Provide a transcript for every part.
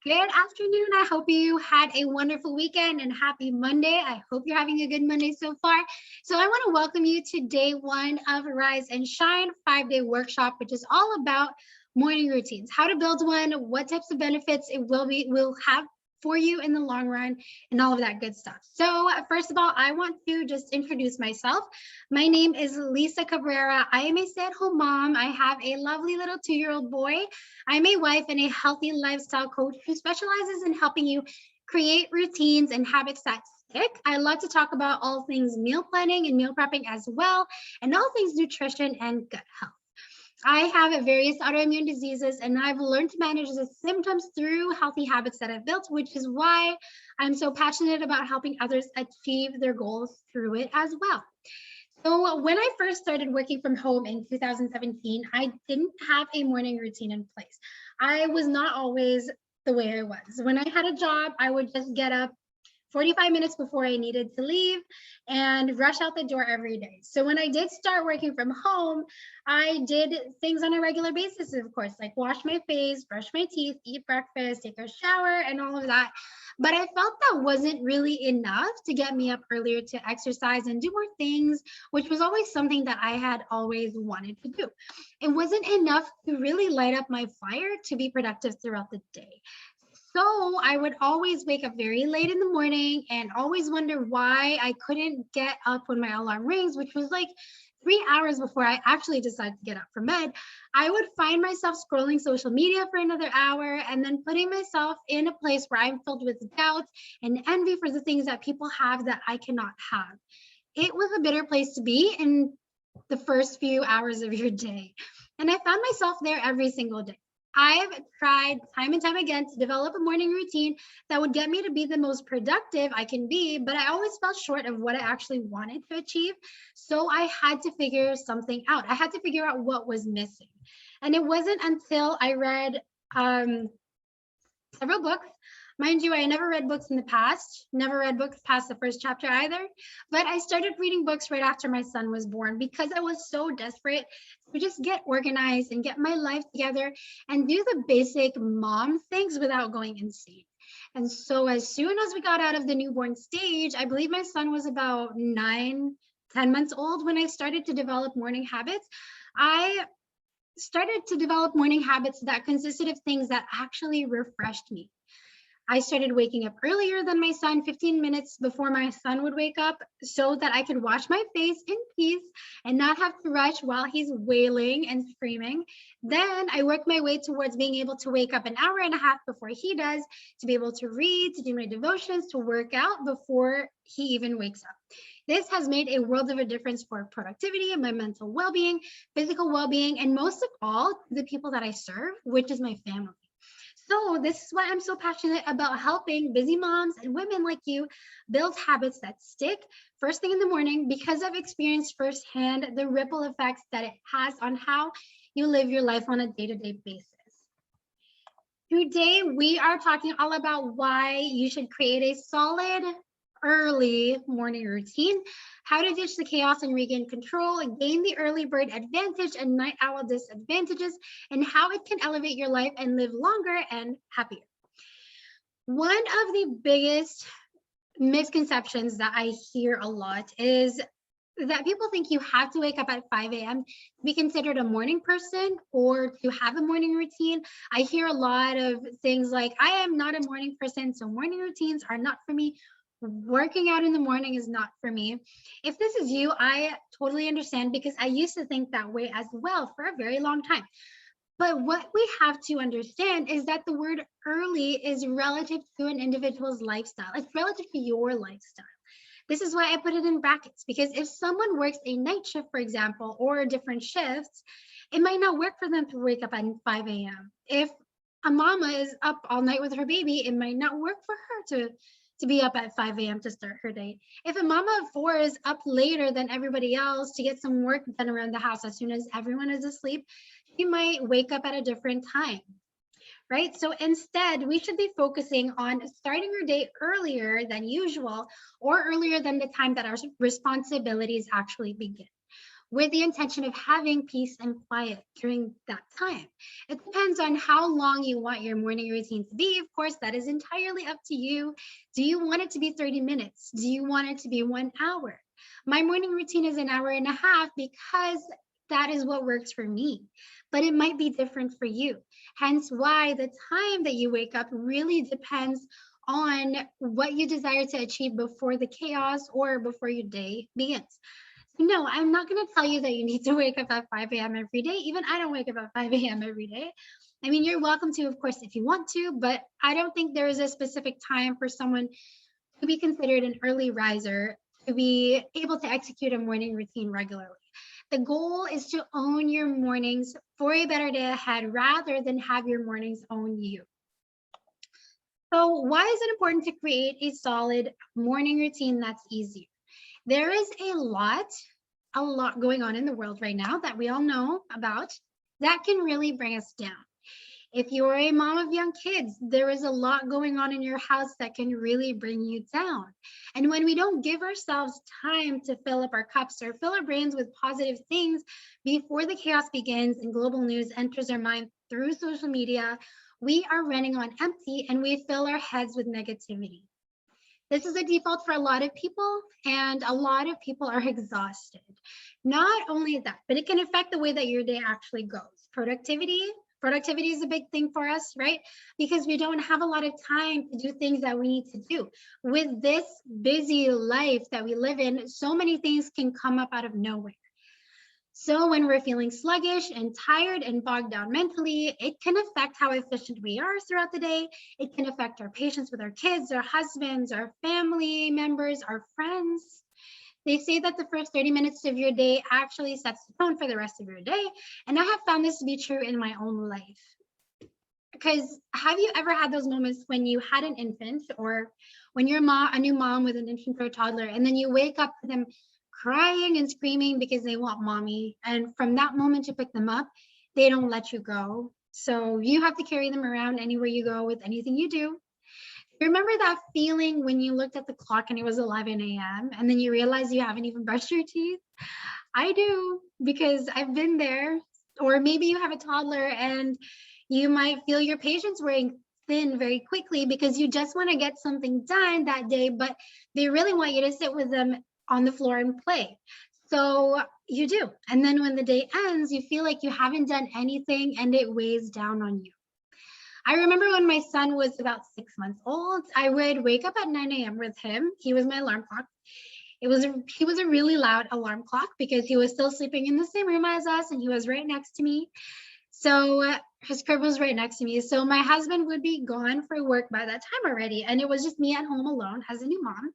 Good afternoon. I hope you had a wonderful weekend and happy Monday. I hope you're having a good Monday so far. So I want to welcome you to day one of Rise and Shine 5-day workshop, which is all about morning routines, how to build one, what types of benefits it will have for you in the long run, and all of that good stuff. So first of all, I want to just introduce myself. My name is Lisa Cabrera. I am a stay-at-home mom. I have a lovely little 2-year-old boy. I'm a wife and a healthy lifestyle coach who specializes in helping you create routines and habits that stick. I love to talk about all things meal planning and meal prepping as well, and all things nutrition and gut health. I have various autoimmune diseases, and I've learned to manage the symptoms through healthy habits that I've built, which is why I'm so passionate about helping others achieve their goals through it as well. So when I first started working from home in 2017, I didn't have a morning routine in place. I was not always the way I was. When I had a job, I would just get up 45 minutes before I needed to leave and rush out the door every day. So when I did start working from home, I did things on a regular basis, of course, like wash my face, brush my teeth, eat breakfast, take a shower, and all of that. But I felt that wasn't really enough to get me up earlier to exercise and do more things, which was always something that I had always wanted to do. It wasn't enough to really light up my fire to be productive throughout the day. So I would always wake up very late in the morning and always wonder why I couldn't get up when my alarm rings, which was like 3 hours before I actually decided to get up from bed. I would find myself scrolling social media for another hour and then putting myself in a place where I'm filled with doubt and envy for the things that people have that I cannot have. It was a bitter place to be in the first few hours of your day. And I found myself there every single day. I've tried time and time again to develop a morning routine that would get me to be the most productive I can be, but I always fell short of what I actually wanted to achieve. So I had to figure something out. I had to figure out what was missing. And it wasn't until I read several books. Mind you, I never read books in the past, never read books past the first chapter either. But I started reading books right after my son was born because I was so desperate to just get organized and get my life together and do the basic mom things without going insane. And so as soon as we got out of the newborn stage, I believe my son was about 9, 10 months old when I started to develop morning habits. I started to develop morning habits that consisted of things that actually refreshed me. I started waking up earlier than my son, 15 minutes before my son would wake up, so that I could wash my face in peace and not have to rush while he's wailing and screaming. Then I worked my way towards being able to wake up an hour and a half before he does, to be able to read, to do my devotions, to work out before he even wakes up. This has made a world of a difference for productivity and my mental well-being, physical well-being, and most of all, the people that I serve, which is my family. So this is why I'm so passionate about helping busy moms and women like you build habits that stick first thing in the morning, because I've experienced firsthand the ripple effects that it has on how you live your life on a day-to-day basis. Today, we are talking all about why you should create a solid early morning routine, how to ditch the chaos and regain control, and gain the early bird advantage and night owl disadvantages, and how it can elevate your life and live longer and happier. One of the biggest misconceptions that I hear a lot is that people think you have to wake up at 5 a.m. to be considered a morning person or to have a morning routine. I hear a lot of things like, I am not a morning person, so morning routines are not for me. Working out in the morning is not for me. If this is you, I totally understand, because I used to think that way as well for a very long time. But what we have to understand is that the word early is relative to an individual's lifestyle. It's relative to your lifestyle. This is why I put it in brackets, because if someone works a night shift, for example, or different shifts, it might not work for them to wake up at 5 a.m. If a mama is up all night with her baby, it might not work for her to be up at 5 a.m. to start her day. If a mama of 4 is up later than everybody else to get some work done around the house as soon as everyone is asleep, she might wake up at a different time. Right? So instead, we should be focusing on starting our day earlier than usual, or earlier than the time that our responsibilities actually begin. with the intention of having peace and quiet during that time. It depends on how long you want your morning routine to be. Of course, that is entirely up to you. Do you want it to be 30 minutes? Do you want it to be 1 hour? My morning routine is an hour and a half because that is what works for me, but it might be different for you. Hence why the time that you wake up really depends on what you desire to achieve before the chaos or before your day begins. No, I'm not going to tell you that you need to wake up at 5 a.m. every day. Even I don't wake up at 5 a.m. every day. I mean, you're welcome to, of course, if you want to, but I don't think there is a specific time for someone to be considered an early riser to be able to execute a morning routine regularly. The goal is to own your mornings for a better day ahead rather than have your mornings own you. So, why is it important to create a solid morning routine that's easier? There is a lot going on in the world right now that we all know about that can really bring us down. If you're a mom of young kids, there is a lot going on in your house that can really bring you down. And when we don't give ourselves time to fill up our cups or fill our brains with positive things before the chaos begins and global news enters our mind through social media, we are running on empty and we fill our heads with negativity. This is a default for a lot of people, and a lot of people are exhausted. Not only that, but it can affect the way that your day actually goes. Productivity is a big thing for us, right? Because we don't have a lot of time to do things that we need to do. With this busy life that we live in, so many things can come up out of nowhere. So when we're feeling sluggish and tired and bogged down mentally, it can affect how efficient we are throughout the day. It can affect our patience with our kids, our husbands, our family members, our friends. They say that the first 30 minutes of your day actually sets the tone for the rest of your day. And I have found this to be true in my own life. Because have you ever had those moments when you had an infant or when you're a new mom with an infant or a toddler, and then you wake up to them crying and screaming because they want mommy. And from that moment you pick them up, they don't let you go. So you have to carry them around anywhere you go with anything you do. Remember that feeling when you looked at the clock and it was 11 a.m. and then you realize you haven't even brushed your teeth? I do, because I've been there. Or maybe you have a toddler and you might feel your patience wearing thin very quickly because you just want to get something done that day, but they really want you to sit with them on the floor and play. So you do. And then when the day ends, you feel like you haven't done anything and it weighs down on you. I remember when my son was about 6 months old, I would wake up at 9 a.m. with him. He was my alarm clock. He was a really loud alarm clock because he was still sleeping in the same room as us and he was right next to me. So his crib was right next to me. So my husband would be gone for work by that time already. And it was just me at home alone as a new mom.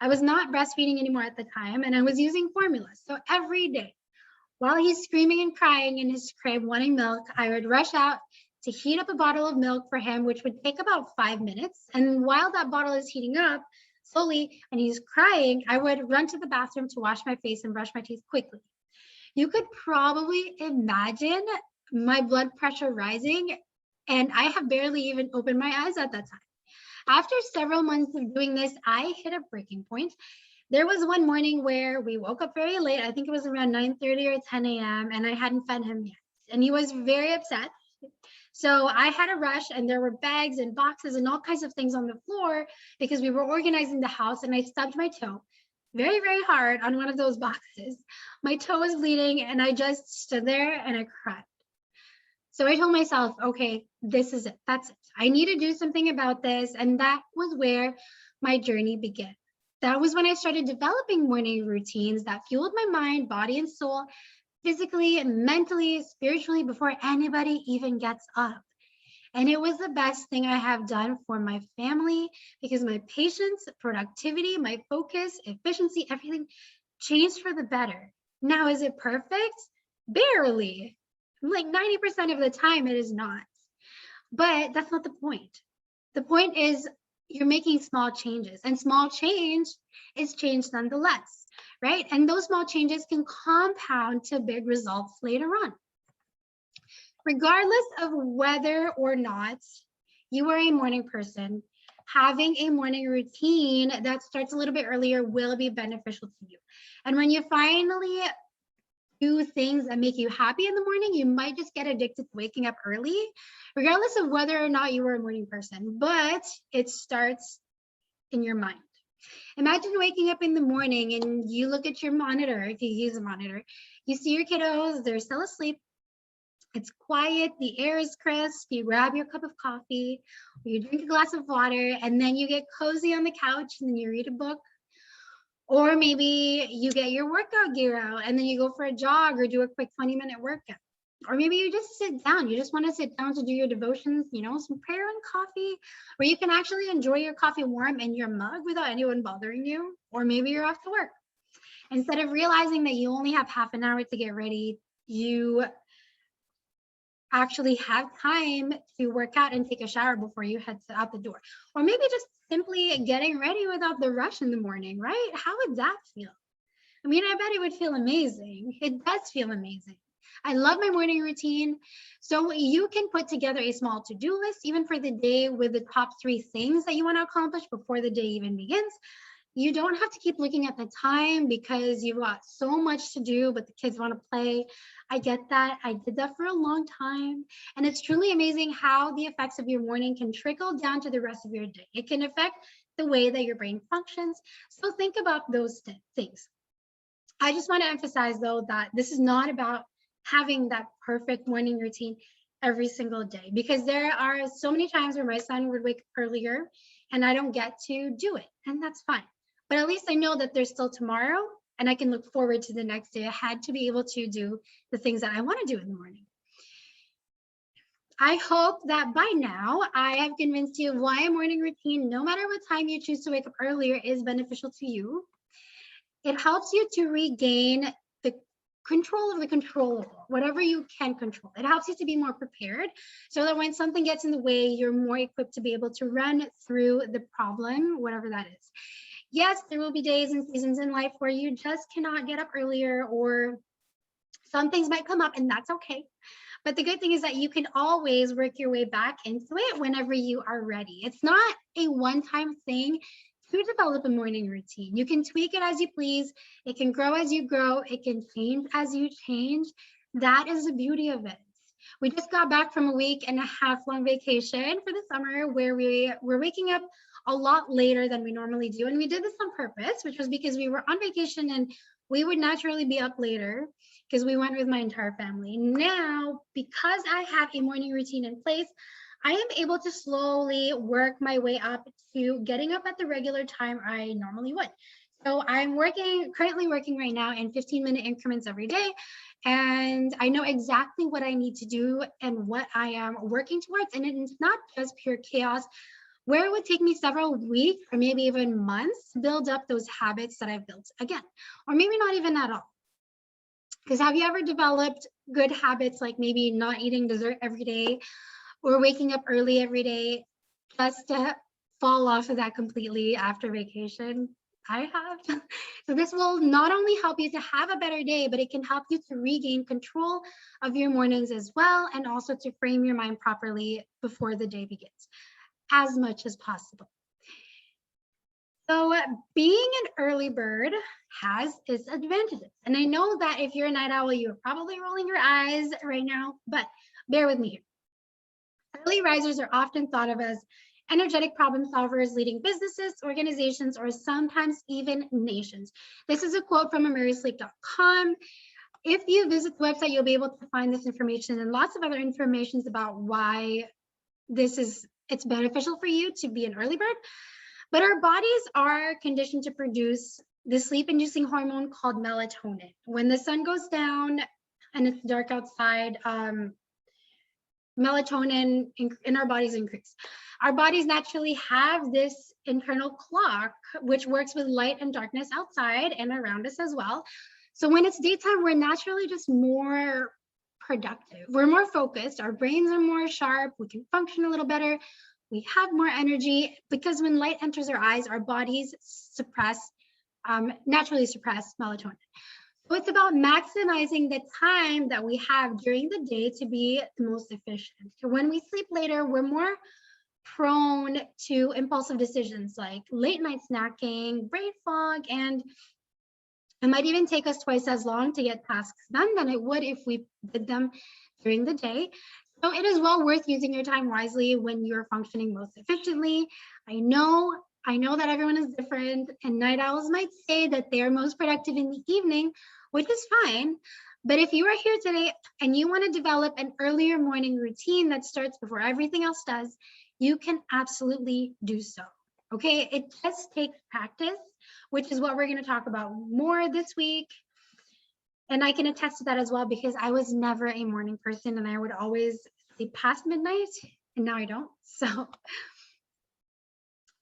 I was not breastfeeding anymore at the time, and I was using formula. So every day, while he's screaming and crying in his crib wanting milk, I would rush out to heat up a bottle of milk for him, which would take about 5 minutes. And while that bottle is heating up slowly and he's crying, I would run to the bathroom to wash my face and brush my teeth quickly. You could probably imagine my blood pressure rising, and I have barely even opened my eyes at that time. After several months of doing this, I hit a breaking point. There was one morning where we woke up very late. I think it was around 9:30 or 10 a.m. and I hadn't fed him yet. And he was very upset. So I had a rush and there were bags and boxes and all kinds of things on the floor because we were organizing the house, and I stubbed my toe very, very hard on one of those boxes. My toe was bleeding and I just stood there and I cried. So I told myself, okay, this is it. That's it. I need to do something about this. And that was where my journey began. That was when I started developing morning routines that fueled my mind, body, and soul, physically, mentally, spiritually, before anybody even gets up. And it was the best thing I have done for my family because my patience, productivity, my focus, efficiency, everything changed for the better. Now, is it perfect? Barely. Like 90% of the time, it is not. But that's not the point. The point is you're making small changes, and small change is change nonetheless, right? And those small changes can compound to big results later on. Regardless of whether or not you are a morning person, having a morning routine that starts a little bit earlier will be beneficial to you. And when you finally do things that make you happy in the morning, you might just get addicted to waking up early, regardless of whether or not you are a morning person. But it starts in your mind. Imagine waking up in the morning and you look at your monitor, if you use a monitor, you see your kiddos, they're still asleep. It's quiet, the air is crisp, you grab your cup of coffee, or you drink a glass of water, and then you get cozy on the couch and then you read a book. Or maybe you get your workout gear out and then you go for a jog or do a quick 20-minute workout. Or maybe you just sit down. You just want to sit down to do your devotions, some prayer and coffee, where you can actually enjoy your coffee warm in your mug without anyone bothering you. Or maybe you're off to work. Instead of realizing that you only have half an hour to get ready, you actually have time to work out and take a shower before you head out the door. Or maybe just simply getting ready without the rush in the morning, right? How would that feel? I mean, I bet it would feel amazing. It does feel amazing. I love my morning routine. So you can put together a small to-do list, even for the day, with the top 3 things that you want to accomplish before the day even begins. You don't have to keep looking at the time because you've got so much to do, but the kids want to play. I get that. I did that for a long time. And it's truly amazing how the effects of your morning can trickle down to the rest of your day. It can affect the way that your brain functions. So think about those things. I just want to emphasize, though, that this is not about having that perfect morning routine every single day, because there are so many times where my son would wake up earlier and I don't get to do it, and that's fine. But at least I know that there's still tomorrow and I can look forward to the next day ahead to be able to do the things that I want to do in the morning. I hope that by now I have convinced you why a morning routine, no matter what time you choose to wake up earlier, is beneficial to you. It helps you to regain the control of the controllable, whatever you can control. It helps you to be more prepared so that when something gets in the way, you're more equipped to be able to run through the problem, whatever that is. Yes, there will be days and seasons in life where you just cannot get up earlier, or some things might come up, and that's okay. But the good thing is that you can always work your way back into it whenever you are ready. It's not a one-time thing to develop a morning routine. You can tweak it as you please. It can grow as you grow. It can change as you change. That is the beauty of it. We just got back from a week and a half long vacation for the summer where we were waking up a lot later than we normally do. And we did this on purpose, which was because we were on vacation and we would naturally be up later because we went with my entire family. Now, because I have a morning routine in place, I am able to slowly work my way up to getting up at the regular time I normally would. So I'm currently working right now in 15-minute increments every day. And I know exactly what I need to do and what I am working towards. And it's not just pure chaos, where it would take me several weeks or maybe even months to build up those habits that I've built again, or maybe not even at all. Because have you ever developed good habits like maybe not eating dessert every day or waking up early every day just to fall off of that completely after vacation? I have. So this will not only help you to have a better day, but it can help you to regain control of your mornings as well, and also to frame your mind properly before the day begins, as much as possible. So being an early bird has its advantages. And I know that if you're a night owl, you're probably rolling your eyes right now, but bear with me here. Early risers are often thought of as energetic problem solvers leading businesses, organizations, or sometimes even nations. This is a quote from amerisleep.com. If you visit the website, you'll be able to find this information and lots of other information about why it's beneficial for you to be an early bird. But our bodies are conditioned to produce the sleep-inducing hormone called melatonin. When the sun goes down and it's dark outside, melatonin in our bodies increase. Our bodies naturally have this internal clock, which works with light and darkness outside and around us as well. So when it's daytime, we're naturally just more productive. We're more focused. Our brains are more sharp. We can function a little better. We have more energy because when light enters our eyes, our bodies naturally suppress melatonin. So it's about maximizing the time that we have during the day to be the most efficient. So when we sleep later, we're more prone to impulsive decisions like late night snacking, brain fog, and It might even take us twice as long to get tasks done than it would if we did them during the day. So it is well worth using your time wisely when you're functioning most efficiently. I know that everyone is different, and night owls might say that they are most productive in the evening, which is fine. But if you are here today and you want to develop an earlier morning routine that starts before everything else does, you can absolutely do so. Okay, it just takes practice, which is what we're going to talk about more this week. And I can attest to that as well, because I was never a morning person and I would always sleep past midnight, and now I don't. So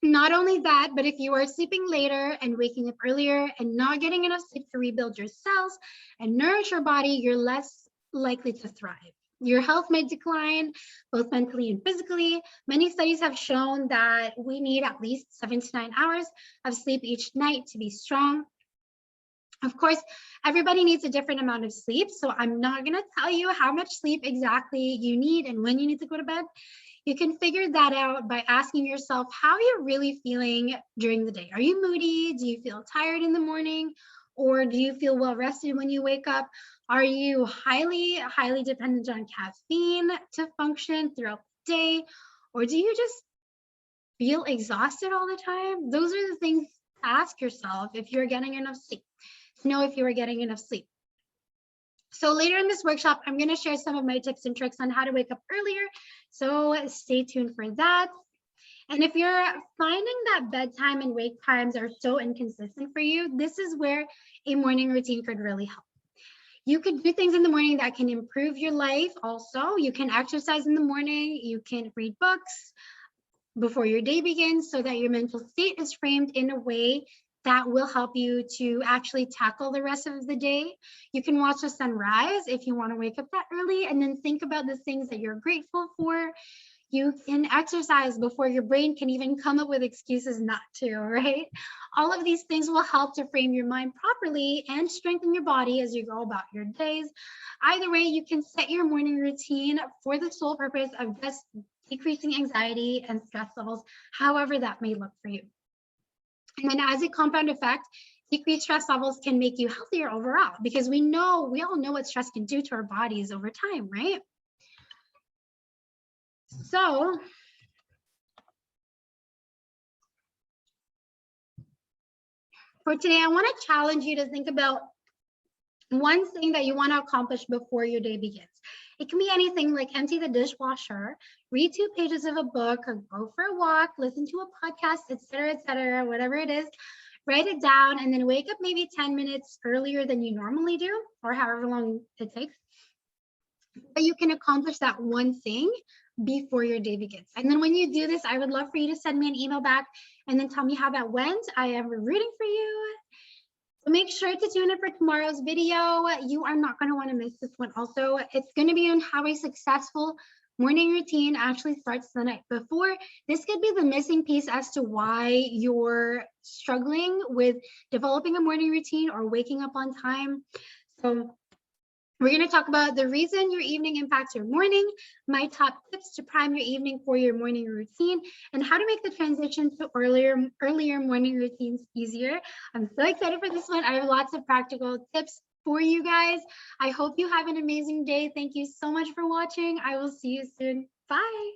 not only that, but if you are sleeping later and waking up earlier and not getting enough sleep to rebuild your cells and nourish your body, you're less likely to thrive. Your health may decline, both mentally and physically. Many studies have shown that we need at least 7 to 9 hours of sleep each night to be strong. Of course, everybody needs a different amount of sleep, so I'm not going to tell you how much sleep exactly you need and when you need to go to bed. You can figure that out by asking yourself how you're really feeling during the day. Are you moody? Do you feel tired in the morning? Or do you feel well rested when you wake up? Are you highly dependent on caffeine to function throughout the day? Or do you just feel exhausted all the time? Those are the things to ask yourself if you're getting enough sleep, to know if you are getting enough sleep. So later in this workshop, I'm going to share some of my tips and tricks on how to wake up earlier. So stay tuned for that. And if you're finding that bedtime and wake times are so inconsistent for you, this is where a morning routine could really help. You could do things in the morning that can improve your life also. You can exercise in the morning. You can read books before your day begins so that your mental state is framed in a way that will help you to actually tackle the rest of the day. You can watch the sunrise if you want to wake up that early and then think about the things that you're grateful for. You can exercise before your brain can even come up with excuses not to, right? All of these things will help to frame your mind properly and strengthen your body as you go about your days. Either way, you can set your morning routine for the sole purpose of just decreasing anxiety and stress levels, however that may look for you. And then as a compound effect, decreased stress levels can make you healthier overall, because we all know what stress can do to our bodies over time, right? So for today, I want to challenge you to think about one thing that you want to accomplish before your day begins. It can be anything like empty the dishwasher, read 2 pages of a book, or go for a walk, listen to a podcast, etc., whatever it is. Write it down and then wake up maybe 10 minutes earlier than you normally do, or however long it takes. But you can accomplish that one thing before your day begins. And then when you do this, I would love for you to send me an email back and then tell me how that went. I am rooting for you. So make sure to tune in for tomorrow's video. You are not going to want to miss this one also. It's going to be on how a successful morning routine actually starts the night before. This could be the missing piece as to why you're struggling with developing a morning routine or waking up on time. So we're going to talk about the reason your evening impacts your morning, my top tips to prime your evening for your morning routine, and how to make the transition to earlier morning routines easier. I'm so excited for this one. I have lots of practical tips for you guys. I hope you have an amazing day. Thank you so much for watching. I will see you soon. Bye.